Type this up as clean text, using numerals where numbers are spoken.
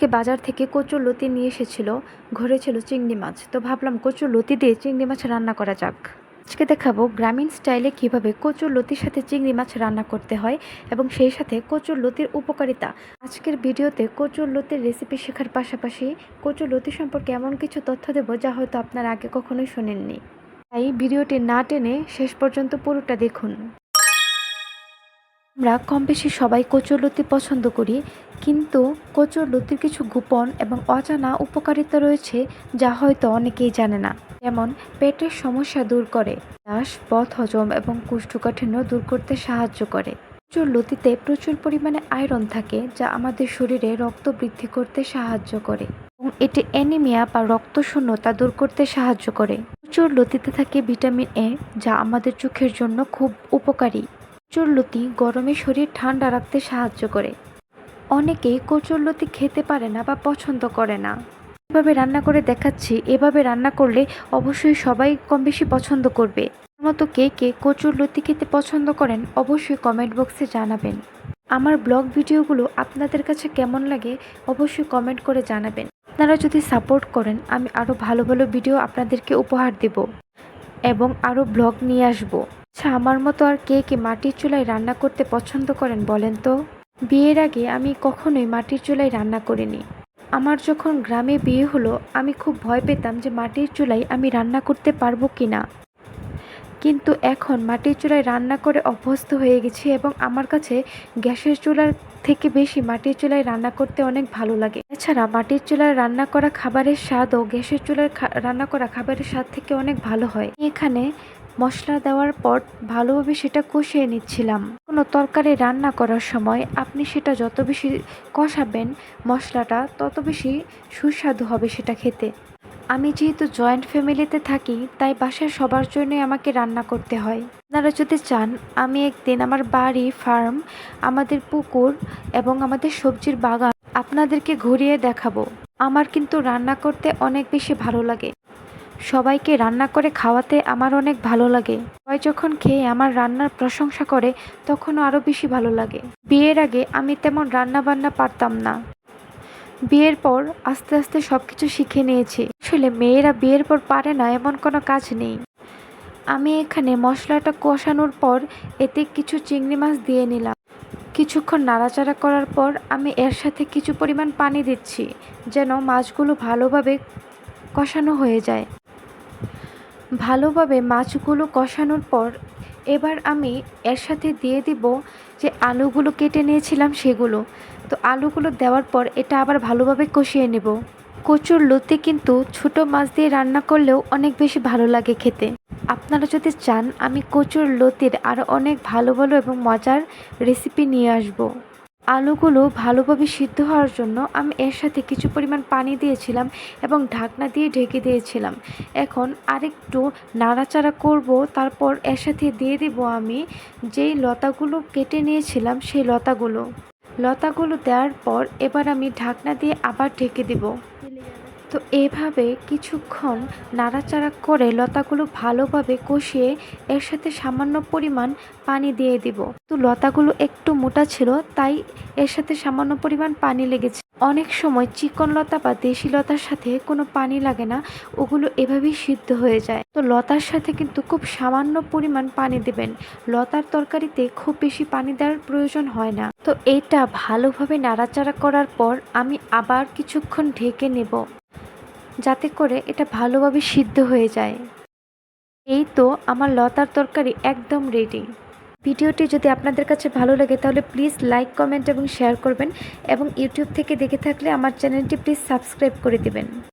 আজকে বাজার থেকে কচুরলতি নিয়ে এসেছিল, ঘরে ছিল চিংড়ি মাছ। তো ভাবলাম কচুরলতি দিয়ে চিংড়ি মাছ রান্না করা যাক। আজকে দেখাবো গ্রামীণ স্টাইলে কিভাবে কচুরলতির সাথে চিংড়ি মাছ রান্না করতে হয় এবং সেই সাথে কচুরলতির উপকারিতা। আজকের ভিডিওতে কচুরলতির রেসিপি শেখার পাশাপাশি কচুরলতি সম্পর্কে এমন কিছু তথ্য দেব যা হয়তো আপনারা আগে কখনোই শোনেননি। তাই ভিডিওটি না টেনে শেষ পর্যন্ত পুরোটা দেখুন। আমরা কম বেশি সবাই কচুরলতি পছন্দ করি, কিন্তু কচুরলতির কিছু গোপন এবং অজানা উপকারিতা রয়েছে যা হয়তো অনেকেই জানে না। যেমন পেটের সমস্যা দূর করে, গ্যাস, বদহজম এবং কোষ্ঠকাঠিন্য দূর করতে সাহায্য করে। কচুরলতিতে প্রচুর পরিমাণে আয়রন থাকে যা আমাদের শরীরে রক্ত বৃদ্ধি করতে সাহায্য করে এবং এটি অ্যানিমিয়া বা রক্তশূন্যতা দূর করতে সাহায্য করে। কচুরলতিতে থাকে ভিটামিন এ, যা আমাদের চোখের জন্য খুব উপকারী। কচুরলতি গরমে শরীর ঠান্ডা রাখতে সাহায্য করে। অনেকেই কচুরলতি খেতে পারে না বা পছন্দ করে না। এভাবে রান্না করে দেখাচ্ছি, এভাবে রান্না করলে অবশ্যই সবাই কম বেশি পছন্দ করবে। মতো কে কে কচুরলতি খেতে পছন্দ করেন অবশ্যই কমেন্ট বক্সে জানাবেন। আমার ব্লগ ভিডিওগুলো আপনাদের কাছে কেমন লাগে অবশ্যই কমেন্ট করে জানাবেন। আপনারা যদি সাপোর্ট করেন আমি আরও ভালো ভালো ভিডিও আপনাদেরকে উপহার দেব এবং আরও ব্লগ নিয়ে আসবো। আচ্ছা, আমার মতো আর কে কে মাটির চুলায় রান্না করতে পছন্দ করেন বলেন তো? বিয়ের আগে আমি কখনোই মাটির চুলায় রান্না করিনি। আমার যখন গ্রামে বিয়ে হলো আমি খুব ভয় পেতাম যে মাটির চুলায় আমি রান্না করতে পারবো কিনা, কিন্তু এখন মাটির চুলায় রান্না করে অভ্যস্ত হয়ে গেছি এবং আমার কাছে গ্যাসের চুলার থেকে বেশি মাটির চুলায় রান্না করতে অনেক ভালো লাগে। এছাড়া মাটির চুলায় রান্না করা খাবারের স্বাদও গ্যাসের চুলায় রান্না করা খাবারের স্বাদ থেকে অনেক ভালো হয়। এখানে মশলা দেওয়ার পর ভালোভাবে সেটা কষিয়ে নিচ্ছিলাম। কোনো তরকারি রান্না করার সময় আপনি সেটা যত বেশি কষাবেন মশলাটা, তত বেশি সুস্বাদু হবে সেটা খেতে। আমি যেহেতু জয়েন্ট ফ্যামিলিতে থাকি তাই বাসার সবার জন্যই আমাকে রান্না করতে হয়। আপনারা যদি চান আমি একদিন আমার বাড়ি, ফার্ম, আমাদের পুকুর এবং আমাদের সবজির বাগান আপনাদেরকে ঘুরিয়ে দেখাবো। আমার কিন্তু রান্না করতে অনেক বেশি ভালো লাগে। সবাইকে রান্না করে খাওয়াতে আমার অনেক ভালো লাগে। সবাই যখন খেয়ে আমার রান্নার প্রশংসা করে তখন আরও বেশি ভালো লাগে। বিয়ের আগে আমি তেমন রান্না বান্না পারতাম না। বিয়ের পর আস্তে আস্তে সবকিছু শিখে নিয়েছি। আসলে মেয়েরা বিয়ের পর পারে না এমন কোনো কাজ নেই। আমি এখানে মশলাটা কষানোর পর এতে কিছু চিংড়ি মাছ দিয়ে নিলাম। কিছুক্ষণ নাড়াচাড়া করার পর আমি এর সাথে কিছু পরিমাণ পানি দিচ্ছি যেন মাছগুলো ভালোভাবে কষানো হয়ে যায়। ভালোভাবে মাছগুলো কষানোর পর এবার আমি এর সাথে দিয়ে দিব যে আলুগুলো কেটে নিয়েছিলাম সেগুলো। তো আলুগুলো দেওয়ার পর এটা আবার ভালোভাবে কষিয়ে নেব। কচুরলতি কিন্তু ছোট মাছ দিয়ে রান্না করলেও অনেক বেশি ভালো লাগে খেতে। আপনারা যদি চান আমি কচুরলতির আরও অনেক ভালো ভালো এবং মজার রেসিপি নিয়ে আসব। আলুগুলো ভালোভাবে সিদ্ধ হওয়ার জন্য আমি এর সাথে কিছু পরিমাণ পানি দিয়েছিলাম এবং ঢাকনা দিয়ে ঢেকে দিয়েছিলাম। এখন আরেকটু নাড়াচাড়া করব, তারপর এর সাথে দিয়ে দিব আমি যেই লতাগুলো কেটে নিয়েছিলাম সেই লতাগুলো দেওয়ার পর এবার আমি ঢাকনা দিয়ে আবার ঢেকে দিব। তো এভাবে কিছুক্ষণ নাড়াচাড়া করে লতাগুলো ভালোভাবে কষিয়ে এর সাথে সামান্য পরিমাণ পানি দিয়ে দিব। তো লতাগুলো একটু মোটা ছিল তাই এর সাথে সামান্য পরিমাণ পানি লেগেছে। অনেক সময় চিকন লতা বা দেশি লতার সাথে কোনো পানি লাগে না, ওগুলো এভাবেই সিদ্ধ হয়ে যায়। তো লতার সাথে কিন্তু খুব সামান্য পরিমাণ পানি দেবেন। লতার তরকারিতে খুব বেশি পানি দেওয়ার প্রয়োজন হয় না। তো এটা ভালোভাবে নাড়াচাড়া করার পর আমি আবার কিছুক্ষণ ঢেকে নেব যাতে করে এটা ভালোভাবে সিদ্ধ হয়ে যায়। এই তো আমার লতার তরকারি একদম রেডি। ভিডিওটি যদি আপনাদের কাছে ভালো লাগে তাহলে প্লিজ লাইক, কমেন্ট এবং শেয়ার করবেন এবং ইউটিউব থেকে দেখে থাকলে আমার চ্যানেলটি প্লিজ সাবস্ক্রাইব করে দেবেন।